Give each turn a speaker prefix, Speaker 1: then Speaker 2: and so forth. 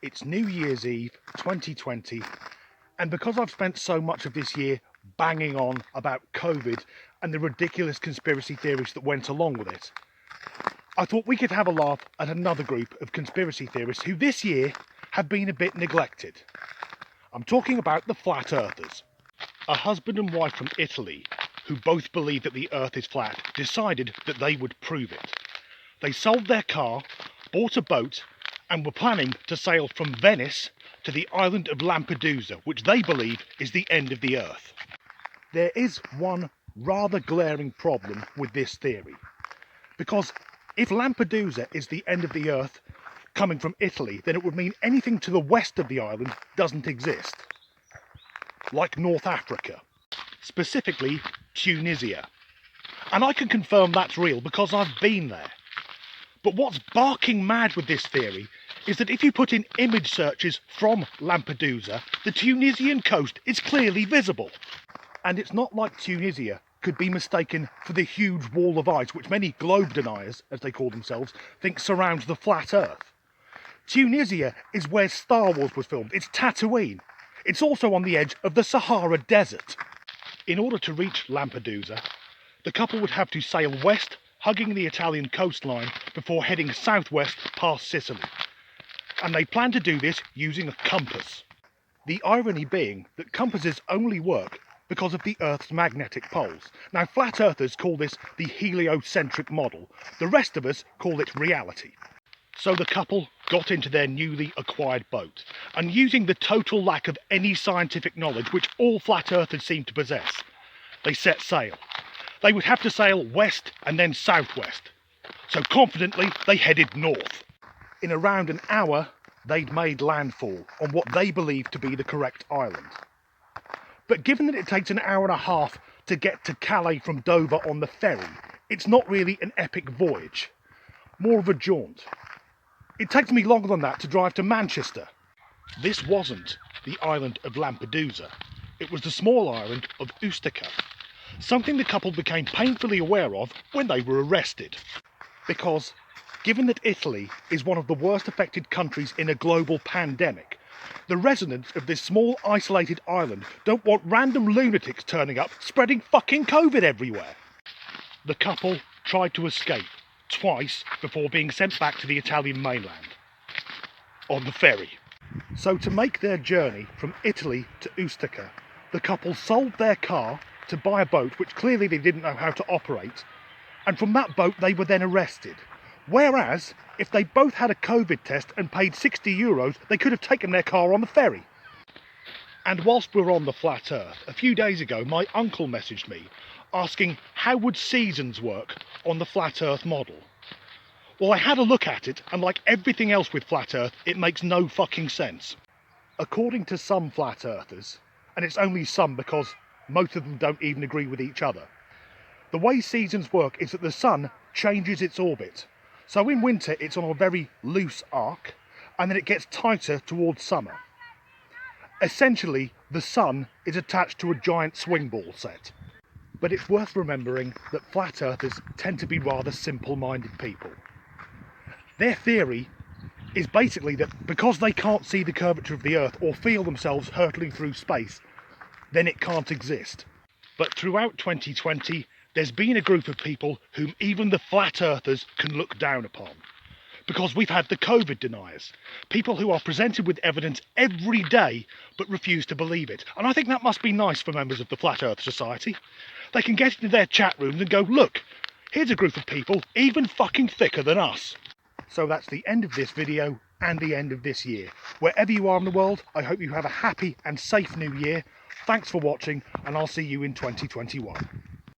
Speaker 1: It's New Year's Eve 2020, and because I've spent so much of this year banging on about COVID and the ridiculous conspiracy theories that went along with it, I thought we could have a laugh at another group of conspiracy theorists who this year have been a bit neglected. I'm talking about the Flat Earthers. A husband and wife from Italy, who both believe that the Earth is flat, decided that they would prove it. They sold their car, bought a boat, and were planning to sail from Venice to the island of Lampedusa, which they believe is the end of the Earth. There is one rather glaring problem with this theory, because if Lampedusa is the end of the Earth coming from Italy, then it would mean anything to the west of the island doesn't exist, like North Africa, specifically Tunisia. And I can confirm that's real because I've been there. But what's barking mad with this theory is that if you put in image searches from Lampedusa, the Tunisian coast is clearly visible. And it's not like Tunisia could be mistaken for the huge wall of ice which many globe deniers, as they call themselves, think surrounds the flat Earth. Tunisia is where Star Wars was filmed. It's Tatooine. It's also on the edge of the Sahara Desert. In order to reach Lampedusa, the couple would have to sail west, hugging the Italian coastline, before heading southwest past Sicily. And they plan to do this using a compass. The irony being that compasses only work because of the Earth's magnetic poles. Now, flat earthers call this the heliocentric model. The rest of us call it reality. So the couple got into their newly acquired boat, and using the total lack of any scientific knowledge which all flat earthers seem to possess, they set sail. They would have to sail west and then southwest. So confidently, they headed north. In around an hour, they'd made landfall on what they believed to be the correct island. But given that it takes an hour and a half to get to Calais from Dover on the ferry, it's not really an epic voyage, more of a jaunt. It takes me longer than that to drive to Manchester. This wasn't the island of Lampedusa, it was the small island of Ustica, something the couple became painfully aware of when they were arrested. Because, given that Italy is one of the worst affected countries in a global pandemic, the residents of this small isolated island don't want random lunatics turning up spreading fucking COVID everywhere. The couple tried to escape twice before being sent back to the Italian mainland on the ferry. So to make their journey from Italy to Ustica, the couple sold their car to buy a boat which clearly they didn't know how to operate, and from that boat they were then arrested. Whereas, if they both had a COVID test and paid €60, they could have taken their car on the ferry. And whilst we're on the flat Earth, a few days ago my uncle messaged me asking how would seasons work on the flat Earth model. Well, I had a look at it, and like everything else with flat Earth, it makes no fucking sense. According to some flat earthers, and it's only some because most of them don't even agree with each other, the way seasons work is that the sun changes its orbit. So in winter it's on a very loose arc, and then it gets tighter towards summer. Essentially, the sun is attached to a giant swing ball set. But it's worth remembering that flat earthers tend to be rather simple-minded people. Their theory is basically that because they can't see the curvature of the Earth or feel themselves hurtling through space, then it can't exist. But throughout 2020, there's been a group of people whom even the flat earthers can look down upon. Because we've had the COVID deniers, people who are presented with evidence every day but refuse to believe it. And I think that must be nice for members of the Flat Earth Society. They can get into their chat rooms and go, look, here's a group of people even fucking thicker than us. So that's the end of this video and the end of this year. Wherever you are in the world, I hope you have a happy and safe new year. Thanks for watching, and I'll see you in 2021.